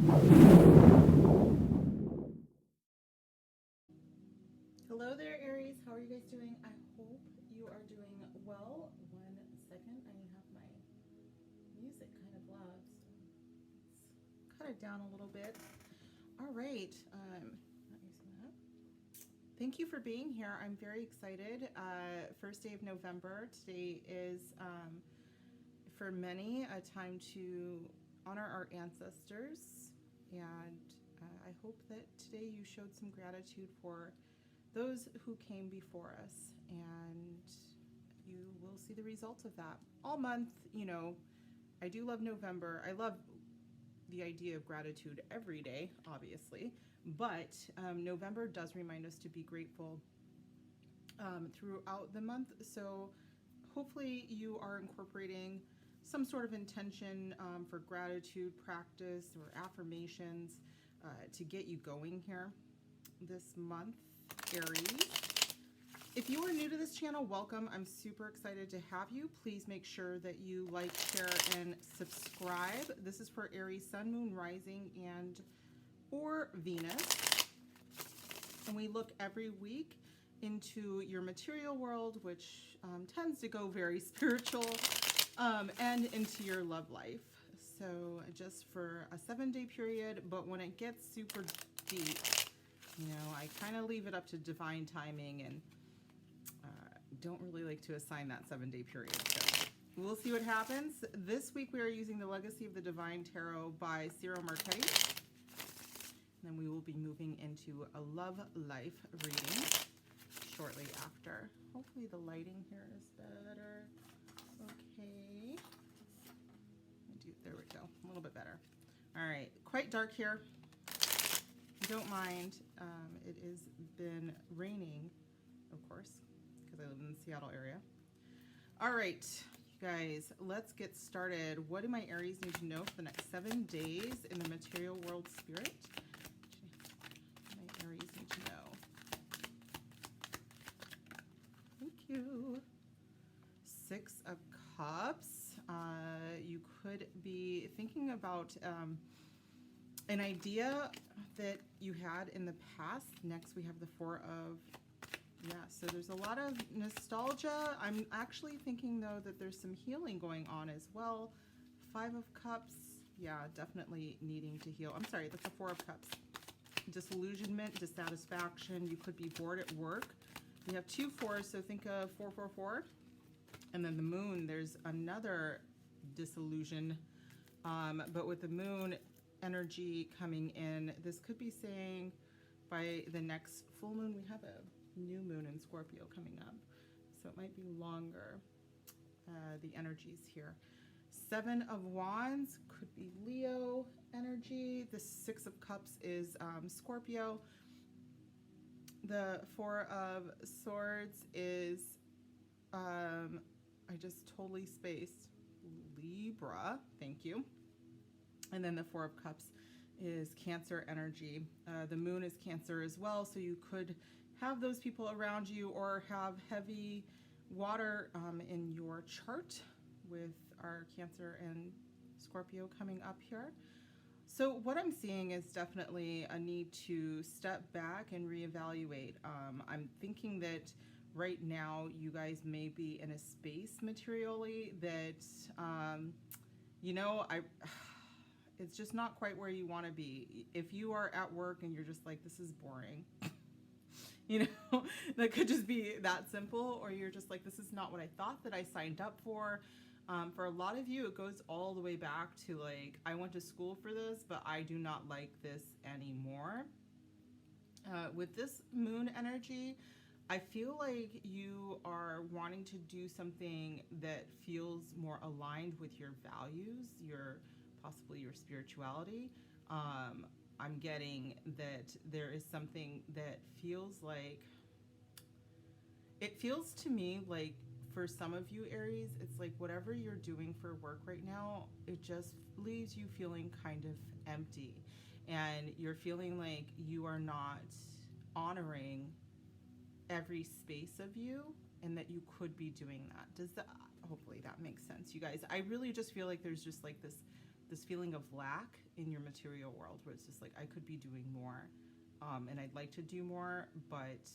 Hello there, Aries. How are you guys doing? I hope you are doing well. 1 second. I have my music kind of loud, so let's cut it down a little bit. All right. Not using that. Thank you for being here. I'm very excited. First day of November. Today is, for many, a time to honor our ancestors. And I hope that today you showed some gratitude for those who came before us, and you will see the results of that all month. You know, I do love November. I love the idea of gratitude every day, obviously, but November does remind us to be grateful throughout the month. So hopefully you are incorporating some sort of intention for gratitude practice or affirmations to get you going here this month, Aries. If you are new to this channel, welcome. I'm super excited to have you. Please make sure that you like, share, and subscribe. This is for Aries, Sun, Moon, Rising, and or Venus. And we look every week into your material world, which tends to go very spiritual, and into your love life. So just for a 7-day period, but when it gets super deep, you know, I kind of leave it up to divine timing and don't really like to assign that 7-day period. So we'll see what happens. This week we are using the Legacy of the Divine Tarot by Ciro Marchetti. And then we will be moving into a love life reading shortly after. Hopefully the lighting here is better. Okay. There we go. A little bit better. All right. Quite dark here. Don't mind. It has been raining, of course, because I live in the Seattle area. All right, you guys, let's get started. What do my Aries need to know for the next 7 days in the material world spirit? My Aries need to know. Thank you. 6 of Cups. You could be thinking about an idea that you had in the past. Next, we have the 4 of, so there's a lot of nostalgia. I'm actually thinking, though, that there's some healing going on as well. 5 of Cups, yeah, definitely needing to heal. I'm sorry, that's the 4 of Cups. Disillusionment, dissatisfaction. You could be bored at work. We have 2 4s, so think of 444. And then the moon, there's another disillusion, but with the moon energy coming in, this could be saying by the next full moon, we have a new moon in Scorpio coming up, so it might be longer, the energies here. 7 of Wands could be Leo energy. The 6 of Cups is Scorpio. The 4 of Swords is I just totally spaced, Libra, thank you. And then the 4 of Cups is Cancer energy. The moon is Cancer as well, so you could have those people around you or have heavy water in your chart with our Cancer and Scorpio coming up here. So what I'm seeing is definitely a need to step back and reevaluate. I'm thinking that right now you guys may be in a space materially that, you know, it's just not quite where you want to be. If you are at work and you're just like, this is boring, you know, that could just be that simple, or you're just like, this is not what I thought that I signed up for. For a lot of you, it goes all the way back to like, I went to school for this, but I do not like this anymore. With this moon energy, I feel like you are wanting to do something that feels more aligned with your values, possibly your spirituality. I'm getting that there is something that feels like, it feels to me like for some of you Aries, it's like whatever you're doing for work right now, it just leaves you feeling kind of empty. And you're feeling like you are not honoring every space of you, and that you could be doing that. Hopefully that makes sense, you guys. I really just feel like there's just like this this feeling of lack in your material world, where it's just like, I could be doing more, and I'd like to do more, but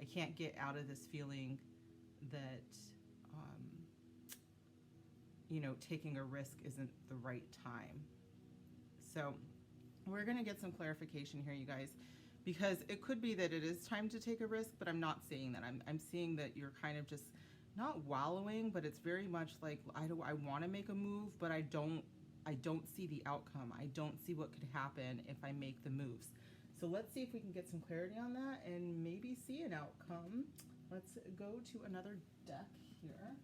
I can't get out of this feeling that, you know, taking a risk isn't the right time. So we're going to get some clarification here, you guys, because it could be that it is time to take a risk, but I'm not seeing that. I'm seeing that you're kind of just not wallowing, but it's very much like, I want to make a move, but I don't see the outcome. I don't see what could happen if I make the moves. So let's see if we can get some clarity on that and maybe see an outcome. Let's go to another deck here.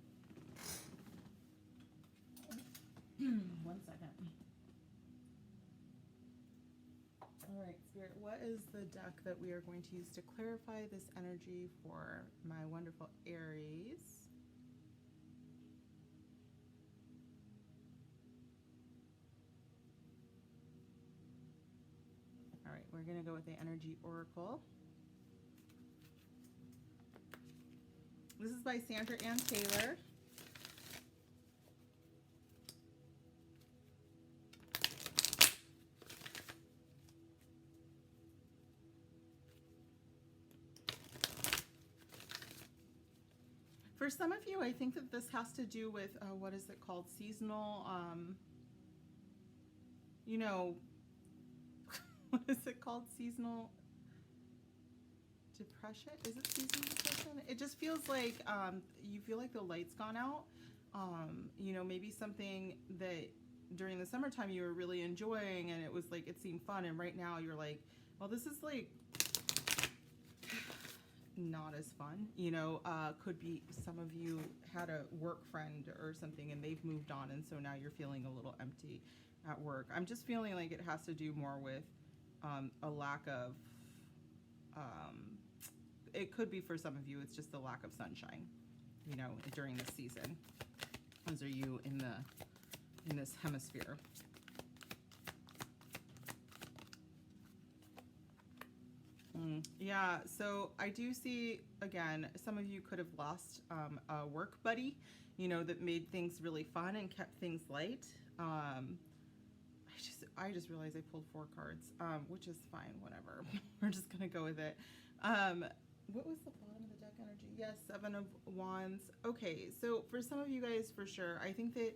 1 second. All right, Spirit, what is the deck that we are going to use to clarify this energy for my wonderful Aries? All right, we're going to go with the Energy Oracle. This is by Sandra Ann Taylor. For some of you, I think that this has to do with, what is it called? Seasonal, you know, what is it called? Seasonal depression? Is it seasonal depression? It just feels like you feel like the light's gone out. You know, maybe something that during the summertime you were really enjoying and it was like, it seemed fun. And right now you're like, well, this is like not as fun, you know. Could be some of you had a work friend or something and they've moved on, and so now you're feeling a little empty at work. I'm just feeling like it has to do more with a lack of, it could be for some of you, it's just a lack of sunshine, you know, during this season. Those are you in this hemisphere. Yeah, so I do see, again, some of you could have lost a work buddy, you know, that made things really fun and kept things light. I just realized I pulled 4 cards, which is fine, whatever. We're just going to go with it. What was the bottom of the deck energy? Yes, 7 of Wands. Okay, so for some of you guys, for sure, I think that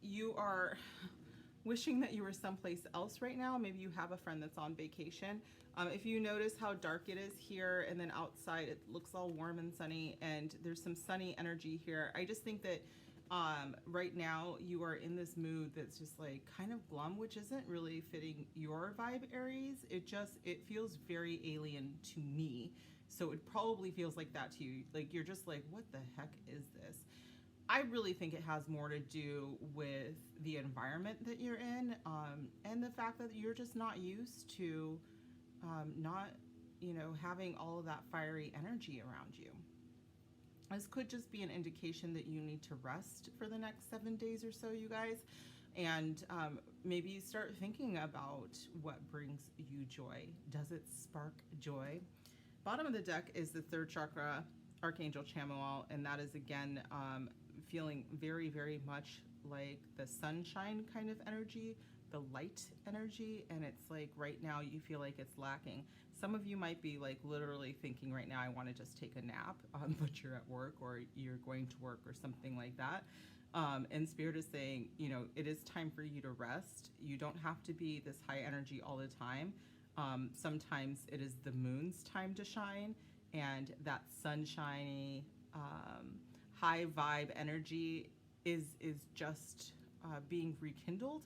you are wishing that you were someplace else right now. Maybe you have a friend that's on vacation. If you notice how dark it is here, and then outside it looks all warm and sunny, and there's some sunny energy here. I just think that right now you are in this mood that's just like kind of glum, which isn't really fitting your vibe, Aries. It feels very alien to me. So it probably feels like that to you. Like you're just like, what the heck is this? I really think it has more to do with the environment that you're in, and the fact that you're just not used to not, you know, having all of that fiery energy around you. This could just be an indication that you need to rest for the next 7 days or so, you guys, and maybe start thinking about what brings you joy. Does it spark joy? Bottom of the deck is the 3rd chakra, Archangel Chamuel, and that is again feeling very, very much like the sunshine kind of energy, the light energy, and it's like right now you feel like it's lacking. Some of you might be like literally thinking right now, I want to just take a nap, but you're at work or you're going to work or something like that. And Spirit is saying, you know, it is time for you to rest. You don't have to be this high energy all the time. Sometimes it is the moon's time to shine, and that sunshiny, high vibe energy is just being rekindled.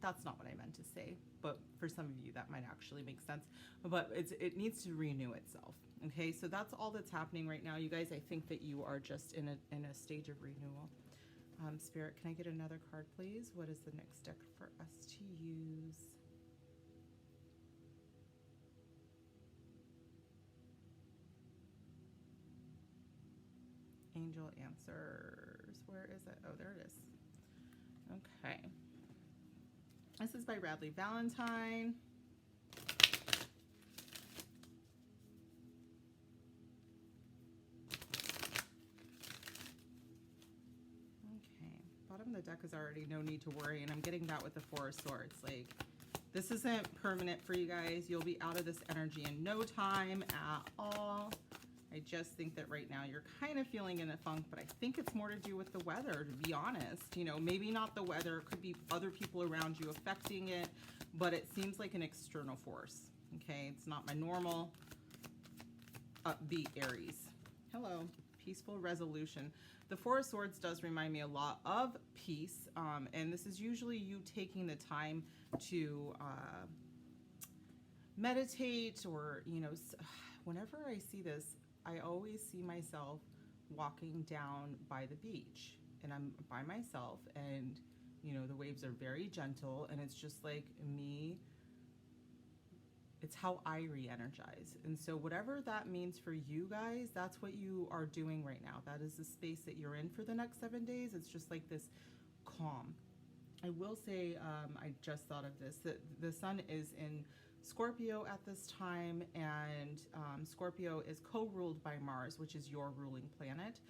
That's not what I meant to say, but for some of you that might actually make sense. But it needs to renew itself. Okay, so that's all that's happening right now, you guys. I think that you are just in a stage of renewal. Spirit, can I get another card, please? What is the next deck for us to use? Angel Answers. Where is it? Oh, there it is. Okay. This is by Radley Valentine. Okay. Bottom of the deck is already no need to worry, and I'm getting that with the Four of Swords. Like, this isn't permanent for you guys. You'll be out of this energy in no time at all. I just think that right now you're kind of feeling in a funk, but I think it's more to do with the weather, to be honest. You know, maybe not the weather. It could be other people around you affecting it, but it seems like an external force, okay? It's not my normal upbeat Aries. Hello, peaceful resolution. The Four of Swords does remind me a lot of peace, and this is usually you taking the time to meditate, or, you know, whenever I see this, I always see myself walking down by the beach, and I'm by myself, and, you know, the waves are very gentle, and it's just like me. It's how I re-energize. And so whatever that means for you guys, that's what you are doing right now. That is the space that you're in for the next 7 days. It's just like this calm. I will say, I just thought of this, that the sun is in Scorpio at this time, and Scorpio is co-ruled by Mars, which is your ruling planet.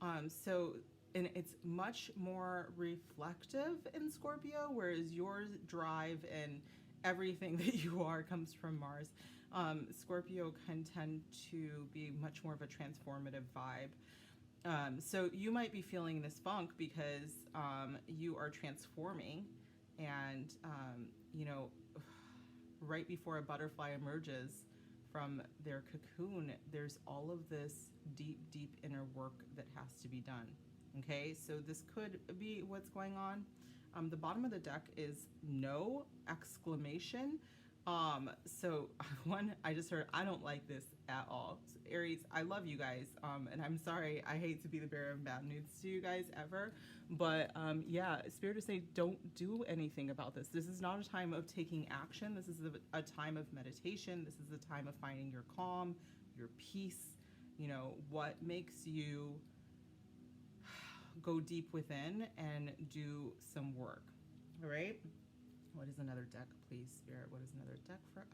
And it's much more reflective in Scorpio, whereas your drive and everything that you are comes from Mars. Scorpio can tend to be much more of a transformative vibe. So you might be feeling this funk because you are transforming, and you know, right before a butterfly emerges from their cocoon, there's all of this deep, deep inner work that has to be done. Okay, so this could be what's going on. The bottom of the deck is no exclamation. So one, I just heard, I don't like this at all. So Aries, I love you guys. And I'm sorry, I hate to be the bearer of bad news to you guys ever. But yeah, Spirit is saying, don't do anything about this. This is not a time of taking action. This is a time of meditation. This is a time of finding your calm, your peace, you know, what makes you go deep within and do some work. All right. What is another deck, please, Spirit? What is another deck for us?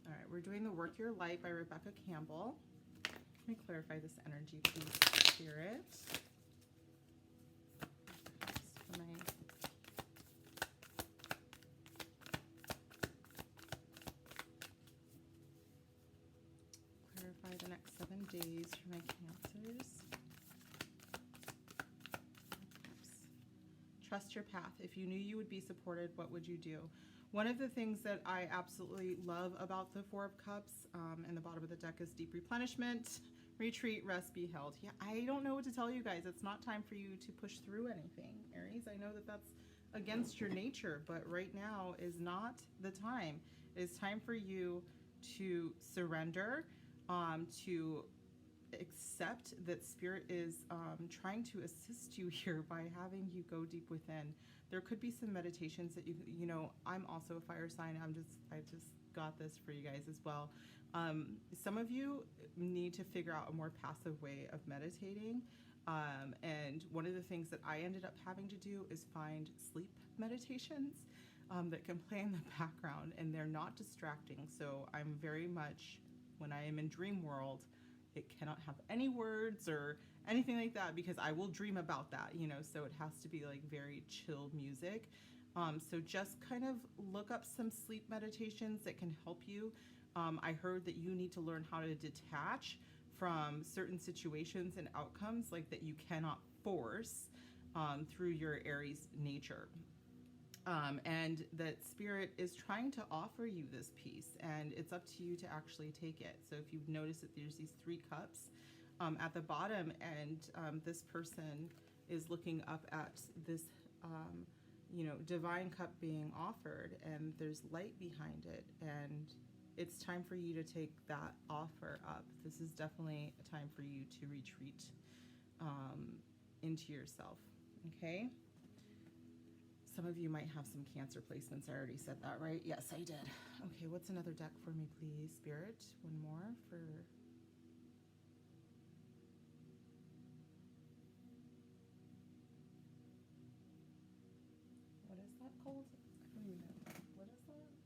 All right, we're doing The Work Your Life by Rebecca Campbell. Let me clarify this energy, please, Spirit. For my the next 7 days for my Cancers. Trust your path. If you knew you would be supported, what would you do? One of the things that I absolutely love about the Four of Cups, and the bottom of the deck is deep replenishment, retreat, rest, be held. Yeah, I don't know what to tell you guys. It's not time for you to push through anything, Aries. I know that that's against your nature, but right now is not the time. It is time for you to surrender, to accept that Spirit is trying to assist you here by having you go deep within. There could be some meditations that you know, I'm also a fire sign. I just got this for you guys as well. Some of you need to figure out a more passive way of meditating. And one of the things that I ended up having to do is find sleep meditations that can play in the background, and they're not distracting. So I'm very much, when I am in dream world, it cannot have any words or anything like that, because I will dream about that, you know, so it has to be like very chill music. So just kind of look up some sleep meditations that can help you. I heard that you need to learn how to detach from certain situations and outcomes like that you cannot force through your Aries nature. And that Spirit is trying to offer you this peace, and it's up to you to actually take it. So if you've noticed that there's these 3 cups at the bottom, and this person is looking up at this, you know, divine cup being offered, and there's light behind it, and it's time for you to take that offer up. This is definitely a time for you to retreat into yourself, okay? Some of you might have some Cancer placements. I already said that, right? Yes, I did. Okay, what's another deck for me, please, Spirit? One more for... What is that called? I don't even know. What is that?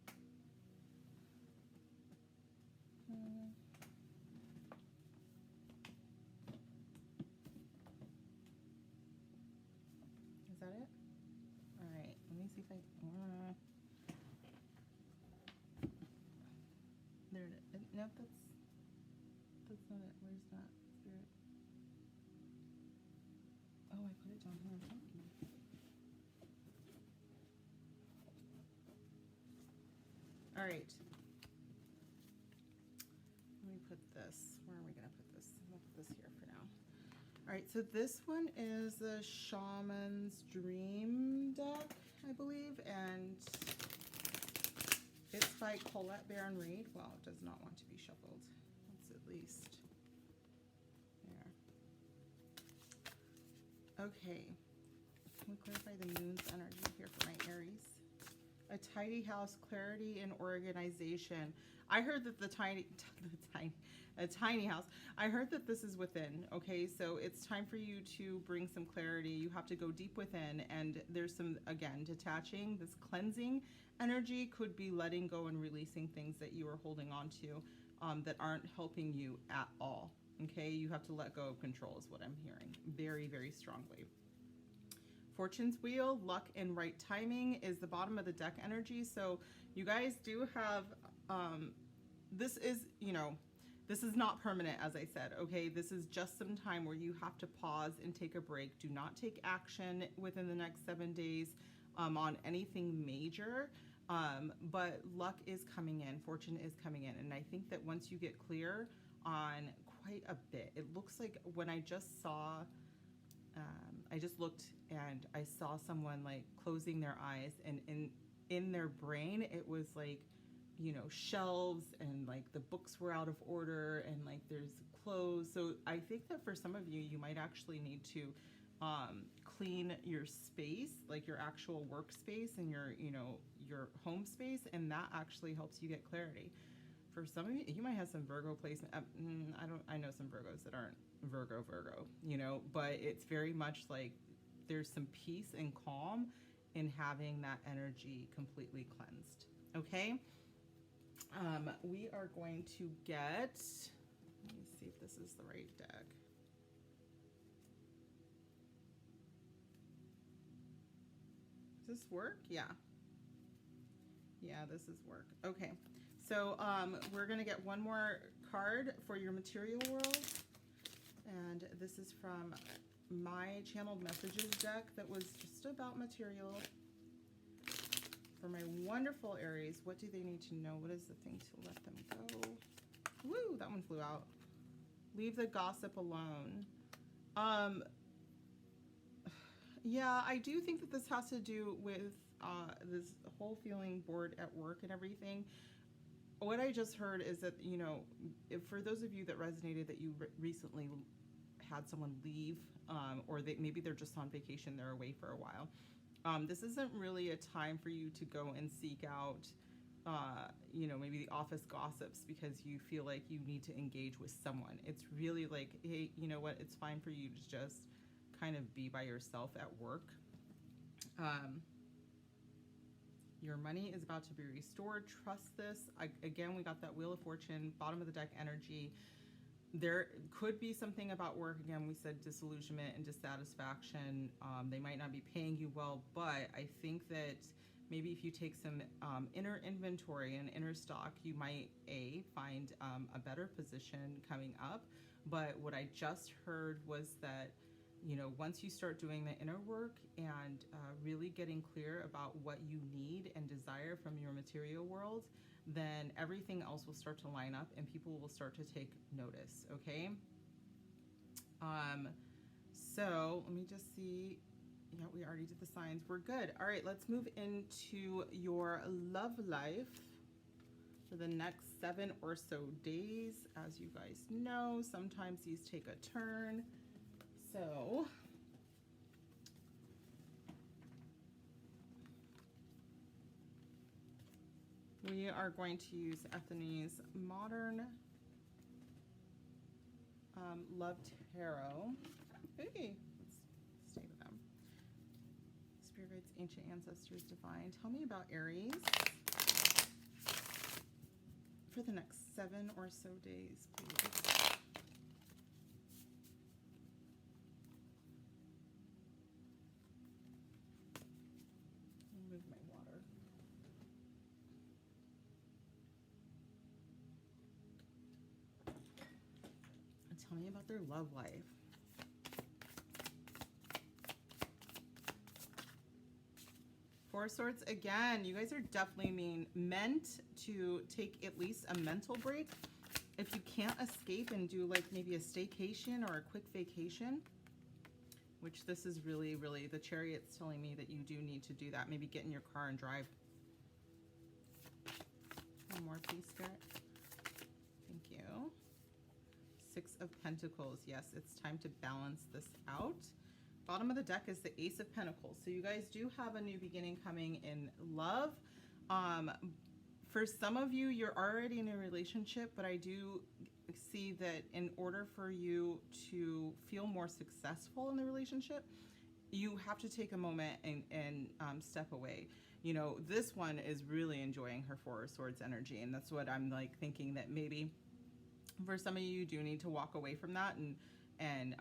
I... there it is. No, that's not it. Where's that, Spirit? Oh, I put it down here. Thank you. All right. Let me put this. Where are we going to put this? I'm going to put this here for now. All right, so this one is the Shaman's Dream deck, I believe, and it's by Colette Baron Reed. Well, it does not want to be shuffled. Let's at least. There. Okay. Can we clarify the moon's energy here for my Aries? A tidy house, clarity and organization. I heard that a tiny house. I heard that this is within, okay? So it's time for you to bring some clarity. You have to go deep within, and there's some, again, detaching. This cleansing energy could be letting go and releasing things that you are holding on to that aren't helping you at all, okay? You have to let go of control is what I'm hearing very, very strongly. Fortune's Wheel, luck and right timing is the bottom of the deck energy. So you guys do have, this is, you know, this is not permanent, as I said, okay? This is just some time where you have to pause and take a break. Do not take action within the next 7 days on anything major, but luck is coming in, fortune is coming in. And I think that once you get clear on quite a bit, it looks like when I just saw, I just looked and I saw someone like closing their eyes, and in their brain it was like, you know, shelves and like the books were out of order and like there's clothes. So I think that for some of you, you might actually need to clean your space, like your actual workspace and your, you know, your home space, and that actually helps you get clarity. For some of you, you might have some Virgo placement. I know some Virgos that aren't Virgo, you know, but it's very much like there's some peace and calm in having that energy completely cleansed. Okay. We are going to get, let me see if this is the right deck. Does this work? Yeah. Yeah, this is work. Okay. So we're going to get one more card for your material world. And this is from my channeled messages deck that was just about material. For my wonderful Aries, what do they need to know? What is the thing to let them go? Woo, that one flew out. Leave the gossip alone. Yeah, I do think that this has to do with this whole feeling bored at work and everything. What I just heard is that, you know, for those of you that resonated that you recently had someone leave, or maybe they're just on vacation, they're away for a while. This isn't really a time for you to go and seek out, you know, maybe the office gossips because you feel like you need to engage with someone. It's really like, hey, you know what? It's fine for you to just kind of be by yourself at work. Your money is about to be restored. Trust this. Again, we got that Wheel of Fortune, bottom of the deck energy. There could be something about work. Again, we said disillusionment and dissatisfaction. They might not be paying you well, but I think that maybe if you take some inner inventory and inner stock, you might find a better position coming up. But what I just heard was that, you know, once you start doing the inner work and really getting clear about what you need and desire from your material world, then everything else will start to line up and people will start to take notice, okay? So let me just see. Yeah, we already did the signs. We're good. All right, let's move into your love life for the next 7 or so days. As you guys know, sometimes these take a turn. So we are going to use Ethany's Modern Love Tarot. Hey, let's stay with them. Spirit guides, ancient ancestors, divine. Tell me about Aries for the next 7 or so days, please. Move my Tell me about their love life. Four of Swords, again, you guys are definitely meant to take at least a mental break. If you can't escape and do like maybe a staycation or a quick vacation, which this is really, really, the Chariot's telling me that you do need to do that. Maybe get in your car and drive. One more piece, Spirit. Thank you. Six of Pentacles. Yes, it's time to balance this out. Bottom of the deck is the Ace of Pentacles. So you guys do have a new beginning coming in love. For some of you, you're already in a relationship, but I do see that in order for you to feel more successful in the relationship, you have to take a moment and step away. You know, this one is really enjoying her Four of Swords energy, and that's what I'm like thinking, that maybe for some of you do need to walk away from that and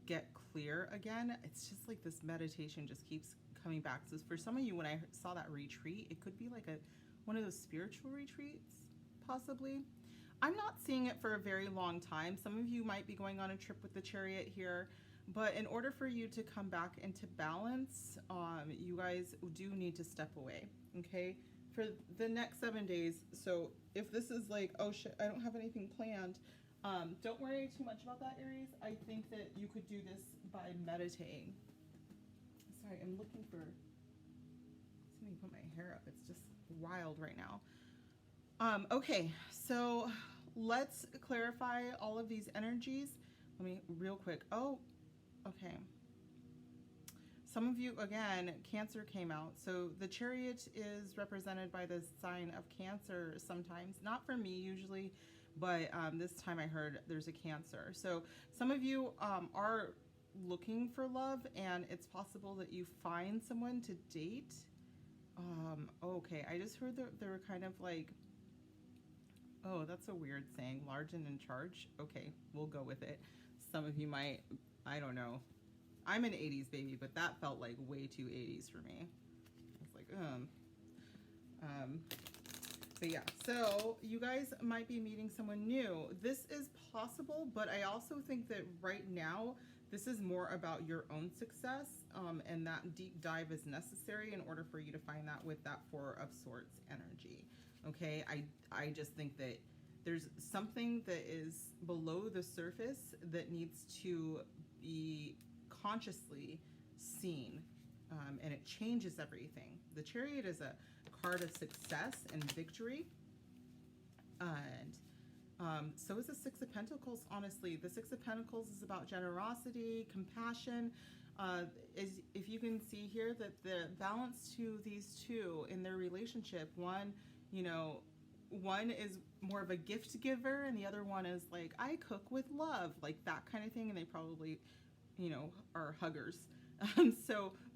get clear again. It's just like this meditation just keeps coming back. So for some of you, when I saw that retreat, it could be like one of those spiritual retreats, possibly. I'm not seeing it for a very long time. Some of you might be going on a trip with the Chariot here, but in order for you to come back into balance, you guys do need to step away, okay? For the next 7 days. So if this is like, oh shit, I don't have anything planned, don't worry too much about that, Aries. I think that you could do this by meditating. Sorry, I'm looking for something to put my hair up. It's just wild right now. Okay, so let's clarify all of these energies. Let me real quick. Oh, okay. Some of you, again, Cancer came out. So the Chariot is represented by the sign of Cancer sometimes. Not for me usually, but this time I heard there's a Cancer. So some of you are looking for love, and it's possible that you find someone to date. Okay, I just heard that they were kind of like, oh, that's a weird saying, large and in charge. Okay, we'll go with it. Some of you might, I don't know. I'm an 80s baby, but that felt like way too 80s for me. It's like, but yeah, so you guys might be meeting someone new. This is possible, but I also think that right now, this is more about your own success, and that deep dive is necessary in order for you to find that with that Four of Swords energy. Okay, I just think that there's something that is below the surface that needs to be consciously seen, and it changes everything. The Chariot is a card of success and victory, and so is the Six of Pentacles. Honestly, the Six of Pentacles is about generosity, compassion. If you can see here that the balance to these two in their relationship, one is more of a gift giver, and the other one is like, I cook with love, like that kind of thing, and they probably, are huggers.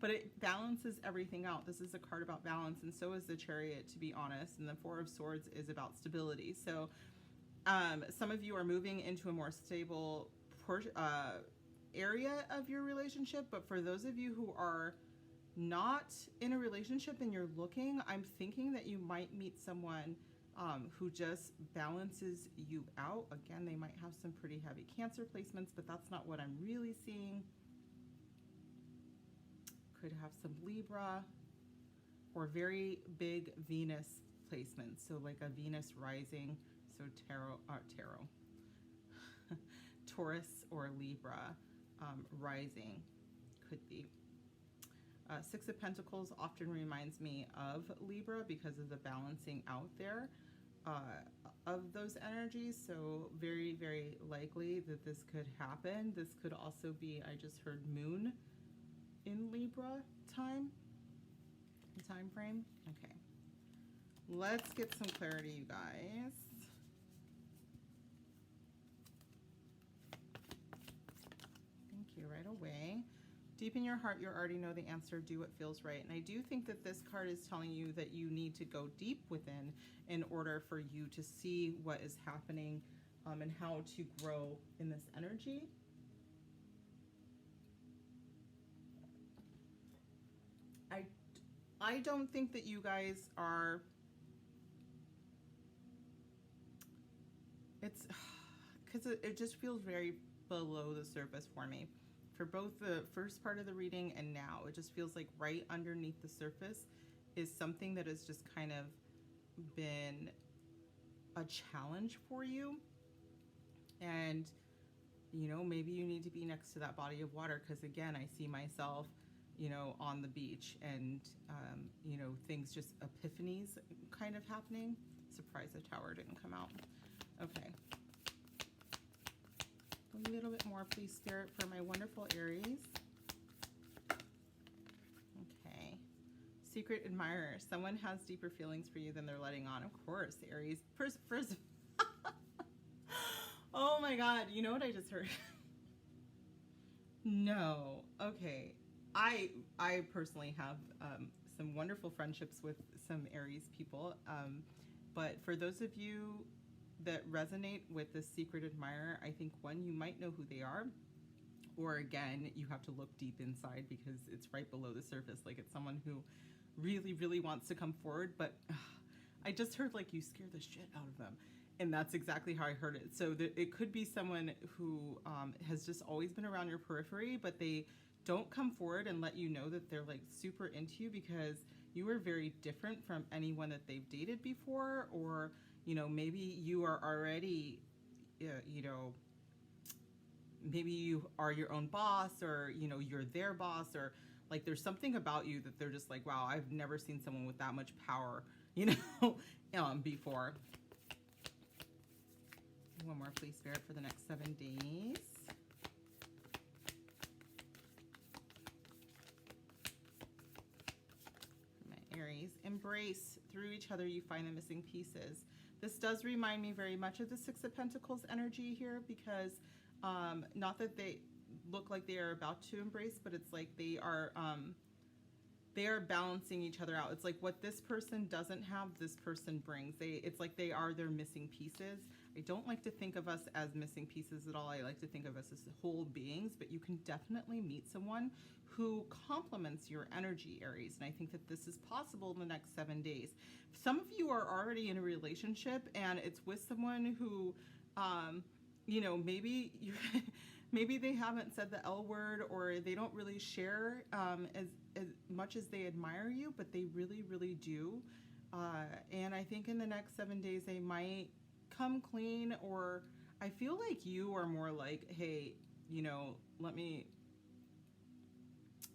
But it balances everything out. This is a card about balance, and so is the Chariot, to be honest, and the Four of Swords is about stability. So some of you are moving into a more stable area of your relationship, but for those of you who are not in a relationship and you're looking, I'm thinking that you might meet someone who just balances you out. Again, they might have some pretty heavy Cancer placements, but that's not what I'm really seeing. Could have some Libra or very big Venus placements. So like a Venus rising, so Taurus or Libra rising could be. Six of Pentacles often reminds me of Libra because of the balancing out there of those energies. So very, very likely that this could happen. This could also be, I just heard Moon in Libra time frame. Okay. Let's get some clarity, you guys. Thank you, right away. Deep in your heart, you already know the answer. Do what feels right. And I do think that this card is telling you that you need to go deep within in order for you to see what is happening and how to grow in this energy. I don't think that you guys are it's because it just feels very below the surface for me. For both the first part of the reading and now, it just feels like right underneath the surface is something that has just kind of been a challenge for you. And, you know, maybe you need to be next to that body of water, because again, I see myself, you know, on the beach and, you know, things just epiphanies kind of happening. Surprised the tower didn't come out. Okay. A little bit more, please, Spirit, for my wonderful Aries. Okay. Secret admirer. Someone has deeper feelings for you than they're letting on. Of course, Aries. First oh my God. You know what I just heard? No. Okay. I personally have some wonderful friendships with some Aries people. But for those of you that resonate with the secret admirer, I think one, you might know who they are, or again, you have to look deep inside because it's right below the surface. Like it's someone who really, really wants to come forward, but I just heard like you scare the shit out of them. And that's exactly how I heard it. So it could be someone who has just always been around your periphery, but they don't come forward and let you know that they're like super into you because you are very different from anyone that they've dated before, or you know, maybe you are already, you know, maybe you are your own boss, or, you know, you're their boss, or like there's something about you that they're just like, wow, I've never seen someone with that much power, you know, before. One more, please, Spirit, for the next 7 days. My Aries, embrace. Through each other, you find the missing pieces. This does remind me very much of the Six of Pentacles energy here, because not that they look like they are about to embrace, but it's like they are balancing each other out. It's like what this person doesn't have, this person brings. It's like they are their missing pieces. I don't like to think of us as missing pieces at all. I like to think of us as whole beings, but you can definitely meet someone who complements your energy, Aries. And I think that this is possible in the next 7 days. Some of you are already in a relationship and it's with someone who, you know, maybe maybe they haven't said the L word, or they don't really share as much as they admire you, but they really, really do. And I think in the next 7 days, they might come clean, or I feel like you are more like, hey, you know, let me,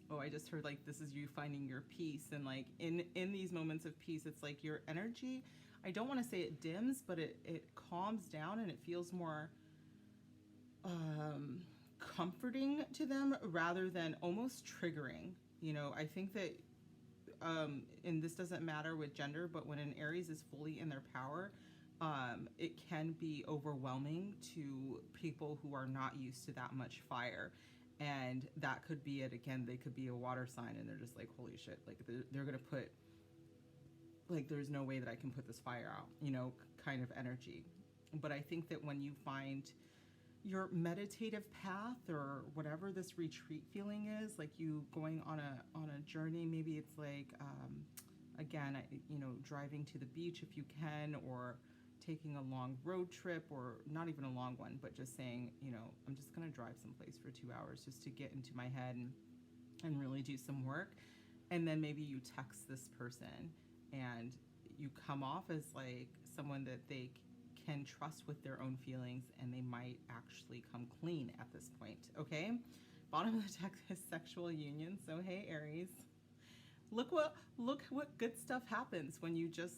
oh, I just heard like this is you finding your peace. And like in these moments of peace, it's like your energy, I don't want to say it dims, but it calms down and it feels more comforting to them rather than almost triggering. You know, I think that, and this doesn't matter with gender, but when an Aries is fully in their power, it can be overwhelming to people who are not used to that much fire. And that could be it. Again, they could be a water sign and they're just like, holy shit, like they're going to put, like, there's no way that I can put this fire out, you know, kind of energy. But I think that when you find your meditative path, or whatever this retreat feeling is, like you going on a journey, maybe it's like, again, you know, driving to the beach if you can, or taking a long road trip, or not even a long one, but just saying, you know, I'm just going to drive someplace for 2 hours just to get into my head and really do some work. And then maybe you text this person and you come off as like someone that they can trust with their own feelings, and they might actually come clean at this point. Okay, bottom of the deck is sexual union. So hey, Aries, look what good stuff happens when you just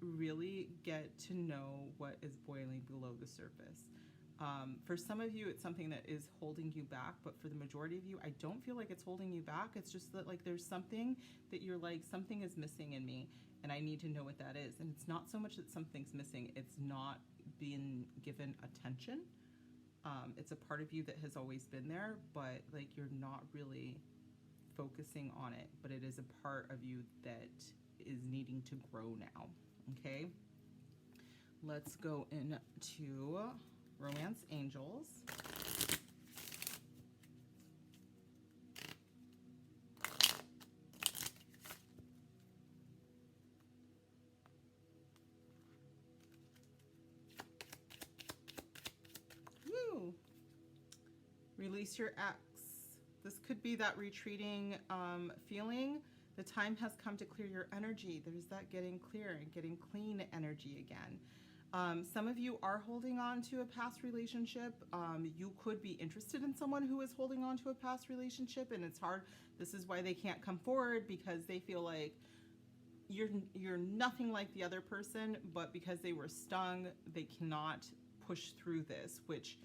really get to know what is boiling below the surface. For some of you, it's something that is holding you back, but for the majority of you, I don't feel like it's holding you back. It's just that like there's something that you're like, something is missing in me, and I need to know what that is. And it's not so much that something's missing, it's not being given attention. It's a part of you that has always been there, but like you're not really focusing on it, but it is a part of you that is needing to grow now. Okay, let's go into Romance Angels. Release your ex. This could be that retreating feeling. The time has come to clear your energy. There's that getting clear and getting clean energy again. Some of you are holding on to a past relationship. You could be interested in someone who is holding on to a past relationship, and it's hard. This is why they can't come forward, because they feel like you're nothing like the other person, but because they were stung, they cannot push through this, which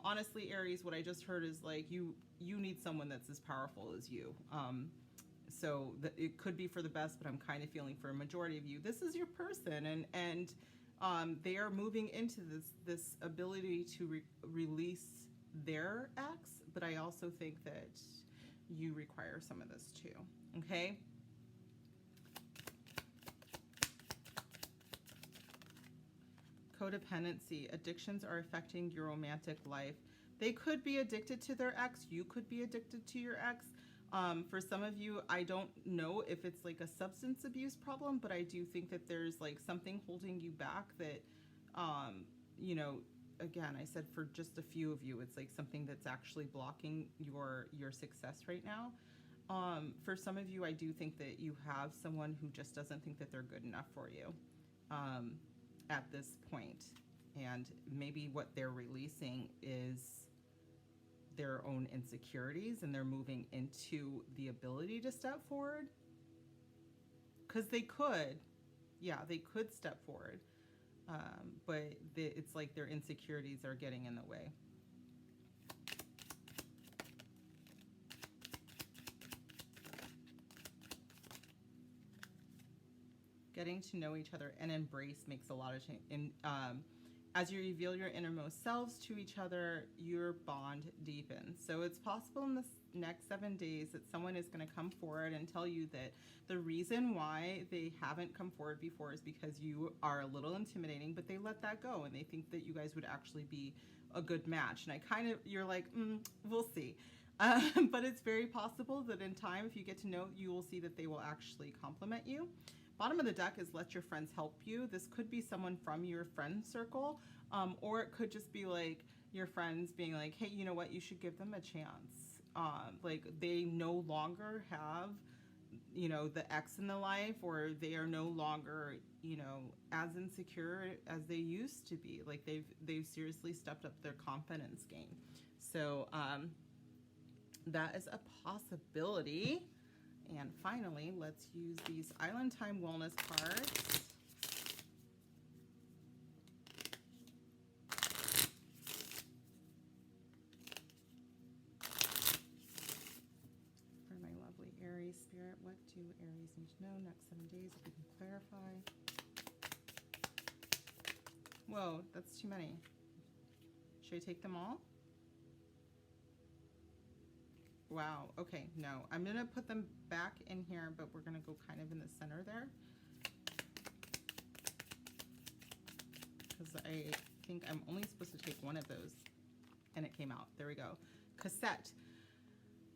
honestly, Aries, what I just heard is like you need someone that's as powerful as you. So it could be for the best, but I'm kind of feeling for a majority of you, this is your person, and they are moving into this ability to release their ex, but I also think that you require some of this too, okay? Codependency. Addictions are affecting your romantic life. They could be addicted to their ex. You could be addicted to your ex. For some of you, I don't know if it's like a substance abuse problem, but I do think that there's like something holding you back that, you know, again, I said for just a few of you, it's like something that's actually blocking your success right now. For some of you, I do think that you have someone who just doesn't think that they're good enough for you at this point. And maybe what they're releasing is their own insecurities, and they're moving into the ability to step forward, because they could, yeah, they could step forward, but it's like their insecurities are getting in the way. Getting to know each other and embrace makes a lot of change. As you reveal your innermost selves to each other, your bond deepens. So it's possible in this next 7 days that someone is going to come forward and tell you that the reason why they haven't come forward before is because you are a little intimidating, but they let that go and they think that you guys would actually be a good match. And you're like, we'll see. But it's very possible that in time, if you get to know, you will see that they will actually compliment you. Bottom of the deck is let your friends help you. This could be someone from your friend circle, or it could just be like your friends being like, hey, you know what, you should give them a chance. Like they no longer have, you know, the ex in the life, or they are no longer, you know, as insecure as they used to be. Like they've seriously stepped up their confidence game. So that is a possibility. And finally, let's use these Island Time Wellness cards. For my lovely Aries spirit, what do Aries need to know next 7 days, if we can clarify? Whoa, that's too many. Should I take them all? Wow, okay, no. I'm going to put them back in here, but we're going to go kind of in the center there. Because I think I'm only supposed to take one of those. And it came out. There we go. Cassette.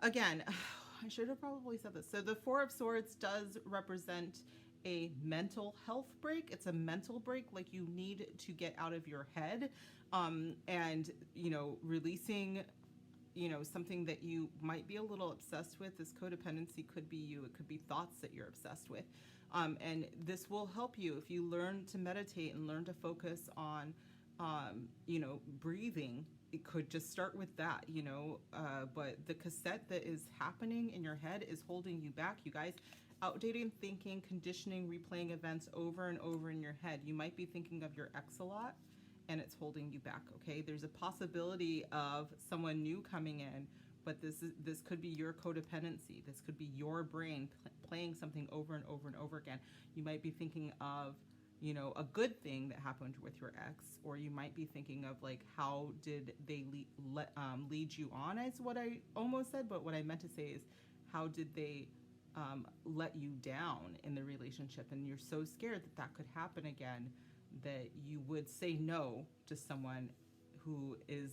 Again, I should have probably said this. So the Four of Swords does represent a mental health break. It's a mental break, like you need to get out of your head. And, you know, releasing, you know, something that you might be a little obsessed with. This codependency could be you. It could be thoughts that you're obsessed with. And this will help you if you learn to meditate and learn to focus on, you know, breathing. It could just start with that, you know, but the cassette that is happening in your head is holding you back, you guys. Outdated thinking, conditioning, replaying events over and over in your head. You might be thinking of your ex a lot, and it's holding you back, okay? There's a possibility of someone new coming in, but this could be your codependency. This could be your brain playing something over and over and over again. You might be thinking of, you know, a good thing that happened with your ex, or you might be thinking of like, how did they lead you on, is what I almost said, but what I meant to say is, how did they let you down in the relationship? And you're so scared that that could happen again, that you would say no to someone who is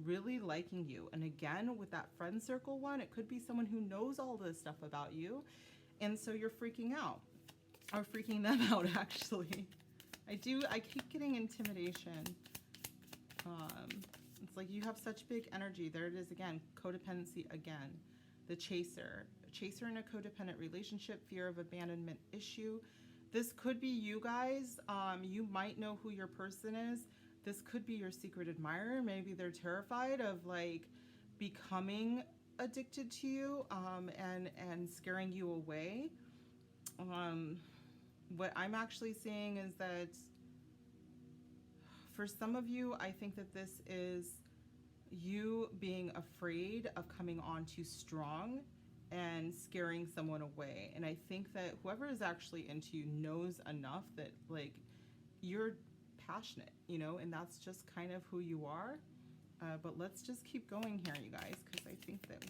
really liking you. And again, with that friend circle one, it could be someone who knows all this stuff about you, and so you're freaking out, or freaking them out, actually. I keep getting intimidation. It's like you have such big energy. There it is again, codependency again. The chaser. A chaser in a codependent relationship, fear of abandonment issue. This could be you guys. You might know who your person is. This could be your secret admirer. Maybe they're terrified of like becoming addicted to you and scaring you away. What I'm actually seeing is that for some of you, I think that this is you being afraid of coming on too strong and scaring someone away. And I think that whoever is actually into you knows enough that like you're passionate, you know, and that's just kind of who you are. But let's just keep going here, you guys, because I think that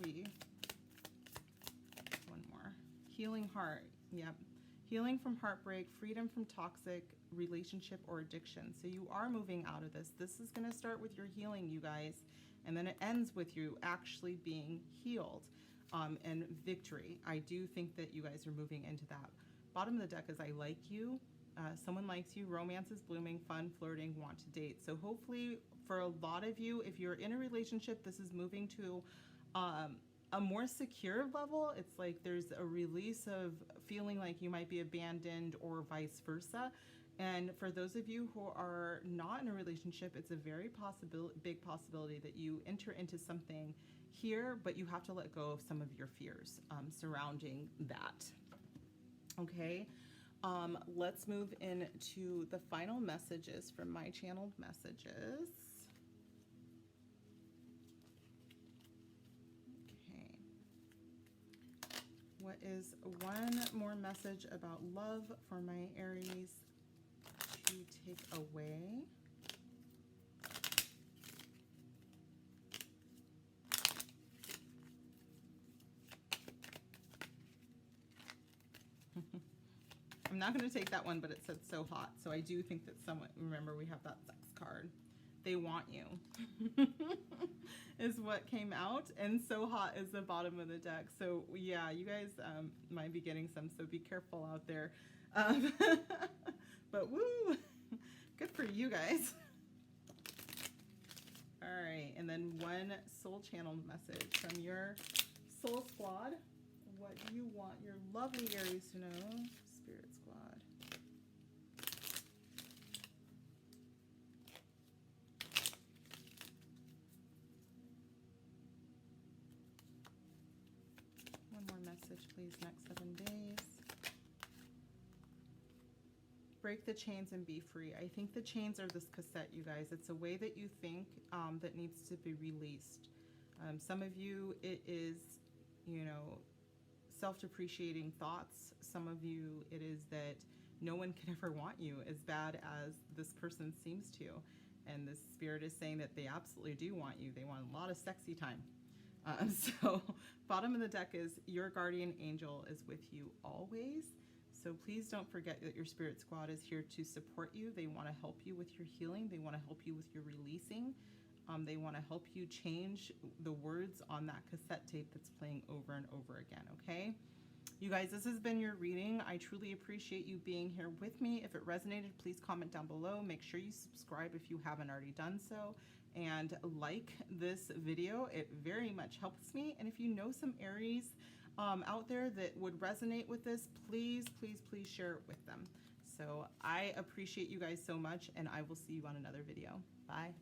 one more. Healing heart. Yep. Healing from heartbreak, freedom from toxic relationship or addiction. So you are moving out of this. This is going to start with your healing, you guys, and then it ends with you actually being healed and victory. I do think that you guys are moving into that. Bottom of the deck is I like you. Someone likes you, romance is blooming, fun, flirting, want to date. So hopefully for a lot of you, if you're in a relationship, this is moving to a more secure level. It's like there's a release of feeling like you might be abandoned or vice versa. And for those of you who are not in a relationship, it's a very big possibility that you enter into something here, but you have to let go of some of your fears surrounding that. Okay. Let's move into the final messages from my channeled messages. Okay. What is one more message about love for my Aries to take away? I'm not going to take that one, but it said so hot. So I do think that someone, remember we have that sex card. They want you is what came out. And so hot is the bottom of the deck. So yeah, you guys might be getting some, so be careful out there. But woo, good for you guys. All right, and then one soul channel message from your soul squad. What do you want your lovely Aries to know? Spirit squad. One more message, please, next 7 days. Break the chains and be free. I think the chains are this cassette, you guys. It's a way that you think that needs to be released. Some of you, it is, you know, self-depreciating thoughts. Some of you, it is that no one can ever want you as bad as this person seems to. And the spirit is saying that they absolutely do want you. They want a lot of sexy time. So bottom of the deck is your guardian angel is with you always. So please don't forget that your spirit squad is here to support you. They want to help you with your healing. They want to help you with your releasing. They want to help you change the words on that cassette tape that's playing over and over again, okay? You guys, this has been your reading. I truly appreciate you being here with me. If it resonated, please comment down below. Make sure you subscribe if you haven't already done so. And like this video. It very much helps me. And if you know some Aries out there that would resonate with this, please, please, please share it with them. So I appreciate you guys so much, and I will see you on another video. Bye.